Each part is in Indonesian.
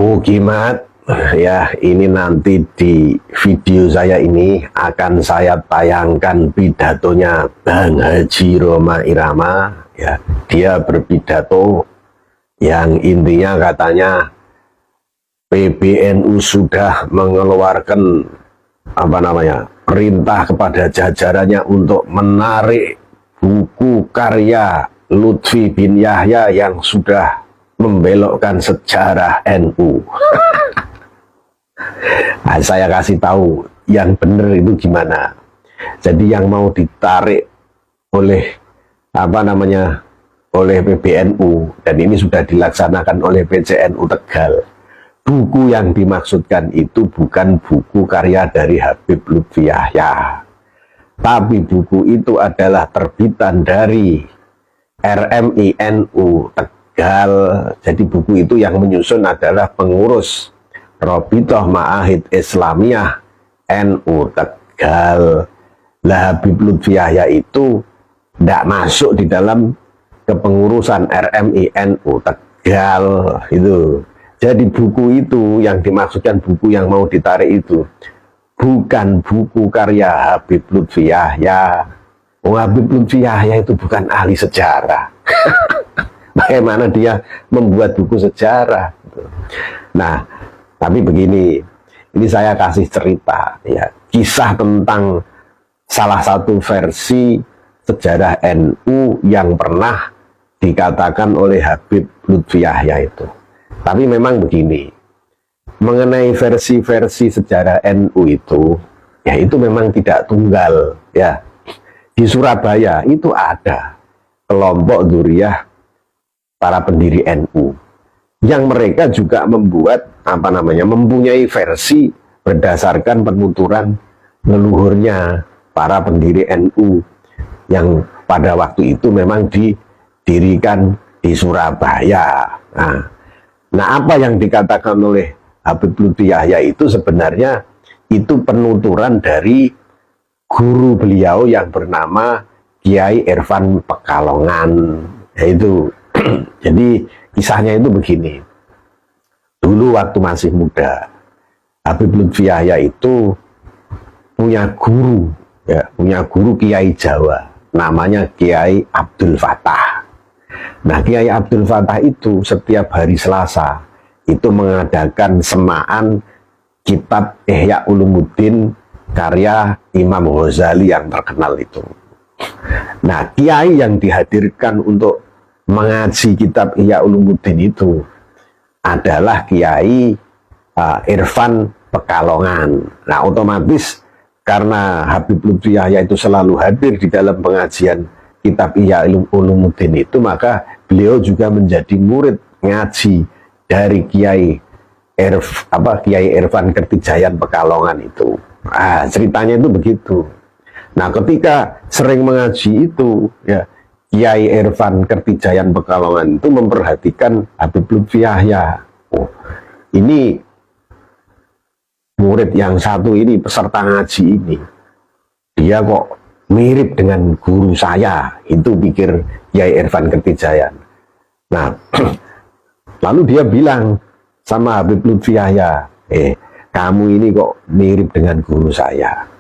Mukimat, ya ini nanti di video saya ini akan saya tayangkan pidatonya Bang Haji Rhoma Irama. Ya, dia berpidato yang intinya katanya PBNU sudah mengeluarkan perintah kepada jajarannya untuk menarik buku karya Lutfi bin Yahya yang sudah membelokkan sejarah NU. Nah, saya kasih tahu yang benar itu gimana. Jadi yang mau ditarik oleh oleh PBNU, dan ini sudah dilaksanakan oleh PCNU Tegal. Buku yang dimaksudkan itu bukan buku karya dari Habib Lutfi Yahya, tapi buku itu adalah terbitan dari RMI NU Tegal. Jadi buku itu yang menyusun adalah pengurus Robitoh Ma'ahid Islamiyah NU Tegal. Lah Habib Lutfi Yahya itu tidak masuk di dalam kepengurusan RMI NU Tegal itu. Jadi buku itu yang dimaksudkan, buku yang mau ditarik itu bukan buku karya Habib Lutfi Yahya. Habib Lutfi Yahya itu bukan ahli sejarah. Bagaimana dia membuat buku sejarah? Nah, tapi begini, ini saya kasih cerita, ya, kisah tentang salah satu versi sejarah NU yang pernah dikatakan oleh Habib Lutfi Yahya itu. Tapi memang begini, mengenai versi-versi sejarah NU itu, ya itu memang tidak tunggal, ya. Di Surabaya itu ada kelompok dzurriyyah para pendiri NU yang mereka juga membuat mempunyai versi berdasarkan penuturan leluhurnya para pendiri NU yang pada waktu itu memang didirikan di Surabaya. Nah, apa yang dikatakan oleh Habib Lutfi Yahya itu sebenarnya itu penuturan dari guru beliau yang bernama Kiai Irfan Pekalongan. Yaitu jadi kisahnya itu begini. Dulu waktu masih muda, Habib Lutfi Yahya itu punya guru, ya, punya guru Kiai Jawa, namanya Kiai Abdul Fattah. Nah, Kiai Abdul Fattah itu setiap hari Selasa itu mengadakan semaan kitab Ihya Ulumuddin karya Imam Ghazali yang terkenal itu. Nah, kiai yang dihadirkan untuk mengaji kitab Ihya Ulumuddin itu adalah Kiai Irfan Pekalongan. Nah, otomatis karena Habib Lutfi Yahya itu selalu hadir di dalam pengajian kitab Ihya Ulumuddin itu, maka beliau juga menjadi murid ngaji dari Kiai Irfan Kertijayan Pekalongan itu. Ceritanya itu begitu. Nah, ketika sering mengaji itu, ya, Kiai Irfan Kertijayan Pekalongan itu memperhatikan Habib Lutfi Yahya. Oh, ini murid yang satu ini, peserta ngaji ini, dia kok mirip dengan guru saya, itu pikir Kiai Irfan Kertijayan. Nah, lalu dia bilang sama Habib Lutfi Yahya, kamu ini kok mirip dengan guru saya.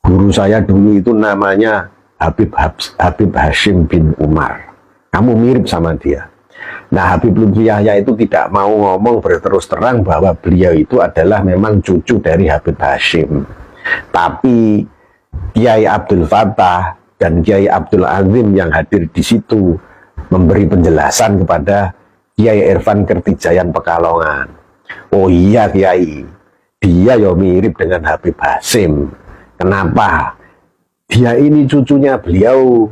Guru saya dulu itu namanya Habib Hashim bin Umar. Kamu mirip sama dia. Nah, Habib Lutfi Yahya itu tidak mau ngomong berterus terang bahwa beliau itu adalah memang cucu dari Habib Hashim. Tapi Kiai Abdul Fattah dan Kiai Abdul Azim yang hadir di situ memberi penjelasan kepada Kiai Irfan Kertijayan Pekalongan. Oh iya Kiai, dia ya mirip dengan Habib Hashim. Kenapa? Dia ini cucunya beliau,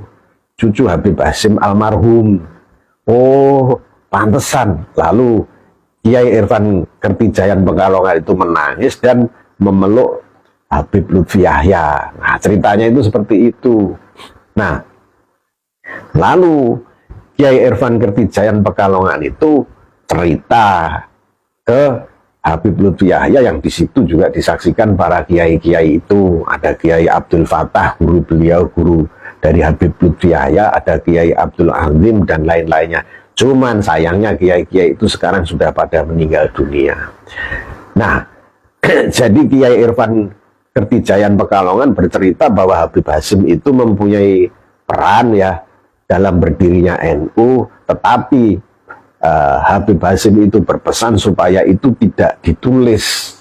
cucu Habib Hashim almarhum. Oh, pantesan. Lalu Kiai Irfan Kertijayan Pekalongan itu menangis dan memeluk Habib Lutfi Yahya. Nah, ceritanya itu seperti itu. Nah, lalu Kiai Irfan Kertijayan Pekalongan itu cerita ke Habib Lutfi Yahya yang di situ juga disaksikan para kiai-kiai itu. Ada Kiai Abdul Fattah, guru beliau, guru dari Habib Lutfi Yahya, ada Kiai Abdul Azim dan lain-lainnya. Cuman sayangnya kiai-kiai itu sekarang sudah pada meninggal dunia. Nah, jadi Kiai Irfan Kertijayan Pekalongan bercerita bahwa Habib Hasyim itu mempunyai peran ya dalam berdirinya NU, tetapi Habib Hasyim itu berpesan supaya itu tidak ditulis.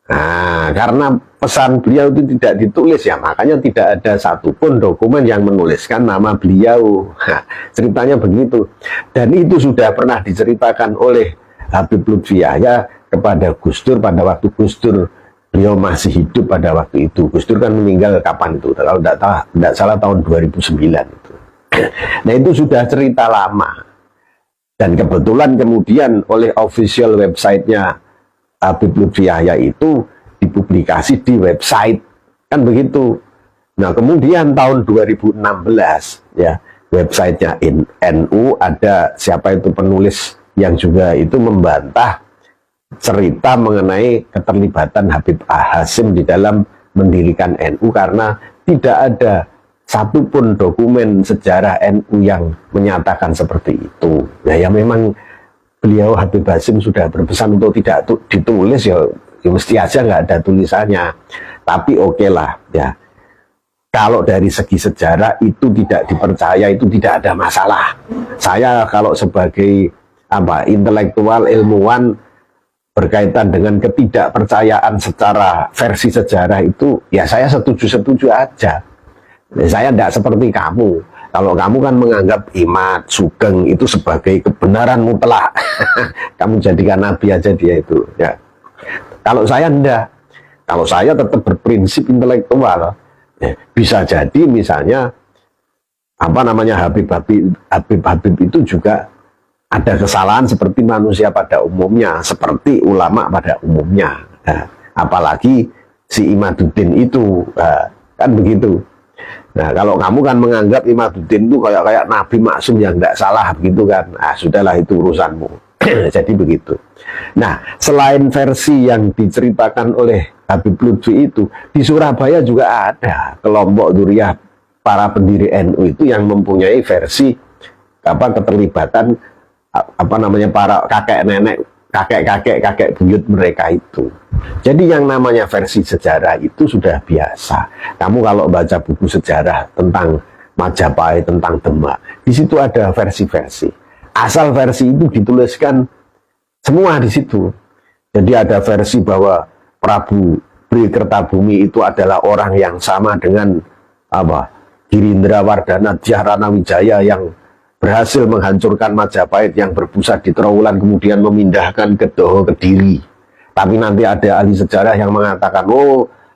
Nah, karena pesan beliau itu tidak ditulis ya, makanya tidak ada satupun dokumen yang menuliskan nama beliau. Nah, ceritanya begitu. Dan itu sudah pernah diceritakan oleh Habib Lutfi Yahya kepada Gus Dur pada waktu Gus Dur beliau masih hidup pada waktu itu. Gus Dur kan meninggal kapan itu? Kalau tidak salah tahun 2009 itu. Nah, itu sudah cerita lama. Dan kebetulan kemudian oleh official website-nya Habib Lutfi Yahya itu dipublikasi di website, kan begitu. Nah, kemudian tahun 2016 ya, websitenya NU ada siapa itu penulis yang juga itu membantah cerita mengenai keterlibatan Habib Hasyim di dalam mendirikan NU, karena tidak ada satupun dokumen sejarah NU yang menyatakan seperti itu. Nah, ya memang beliau Habib Hasyim sudah berpesan untuk tidak ditulis ya mesti aja nggak ada tulisannya. Tapi oke lah ya, kalau dari segi sejarah itu tidak dipercaya, itu tidak ada masalah. Saya kalau sebagai intelektual ilmuwan berkaitan dengan ketidakpercayaan secara versi sejarah itu ya saya setuju aja. Saya tidak seperti kamu. Kalau kamu kan menganggap Imad, Sugeng itu sebagai kebenaran mutlak. Kamu jadikan nabi aja dia itu. Ya. Kalau saya enggak. Kalau saya tetap berprinsip intelektual. Ya, bisa jadi misalnya Habib itu juga ada kesalahan seperti manusia pada umumnya, seperti ulama pada umumnya. Nah, apalagi si Imaduddin itu, kan begitu. Nah, kalau kamu kan menganggap Imaduddin itu kayak Nabi Maksum yang tidak salah begitu kan, sudahlah itu urusanmu. Jadi begitu. Nah, selain versi yang diceritakan oleh Habib Lutfi itu, di Surabaya juga ada kelompok dzurriyyah para pendiri NU itu yang mempunyai versi keterlibatan para kakek nenek, kakek buyut mereka itu. Jadi yang namanya versi sejarah itu sudah biasa. Kamu kalau baca buku sejarah tentang Majapahit, tentang Demak, di situ ada versi-versi. Asal versi itu dituliskan semua di situ. Jadi ada versi bahwa Prabu Bri Kertabumi itu adalah orang yang sama dengan Girindrawardhana Dhyarana Wijaya yang berhasil menghancurkan Majapahit, yang berpusat di Trowulan kemudian memindahkan ke Doho Kediri. Tapi nanti ada ahli sejarah yang mengatakan,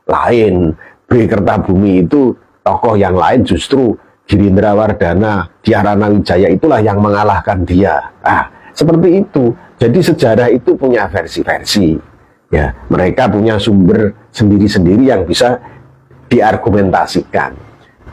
lain, Bri Kertabumi itu tokoh yang lain, justru Girindrawardhana Dhyarana Wijaya itulah yang mengalahkan dia. Seperti itu. Jadi sejarah itu punya versi-versi. Ya, mereka punya sumber sendiri-sendiri yang bisa diargumentasikan.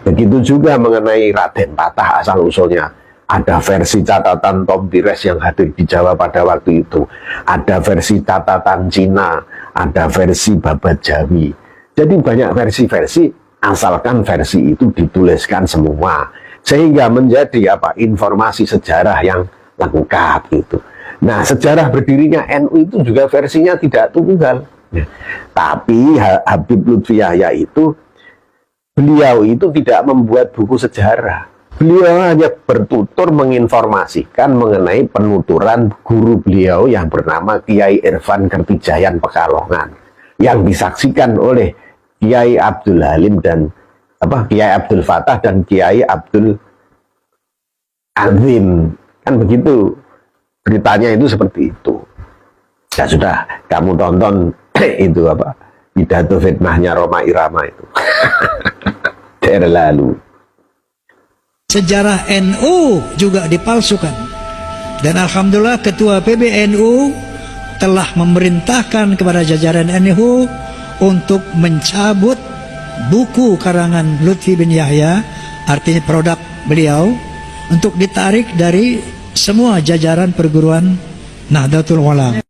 Begitu juga mengenai Raden Patah asal-usulnya. Ada versi catatan Tom Pires yang hadir di Jawa pada waktu itu. Ada versi catatan Cina, ada versi Babat Jawi. Jadi banyak versi-versi, asalkan versi itu dituliskan semua. Sehingga menjadi informasi sejarah yang lengkap gitu. Nah, sejarah berdirinya NU itu juga versinya tidak tunggal. Tapi Habib Lutfi Yahya itu, beliau itu tidak membuat buku sejarah. Beliau hanya bertutur menginformasikan mengenai penuturan guru beliau yang bernama Kiai Irfan Kertijayan Pekalongan, yang disaksikan oleh Kiai Abdul Halim dan Kiai Abdul Fatah dan Kiai Abdul Azim. Kan begitu beritanya itu, seperti itu. Ya sudah, kamu tonton itu pidato fitnahnya Roma Irama itu. Terlalu. Sejarah NU juga dipalsukan. Dan alhamdulillah ketua PBNU telah memerintahkan kepada jajaran NU untuk mencabut buku karangan Lutfi bin Yahya, artinya produk beliau, untuk ditarik dari semua jajaran perguruan Nahdlatul Ulama.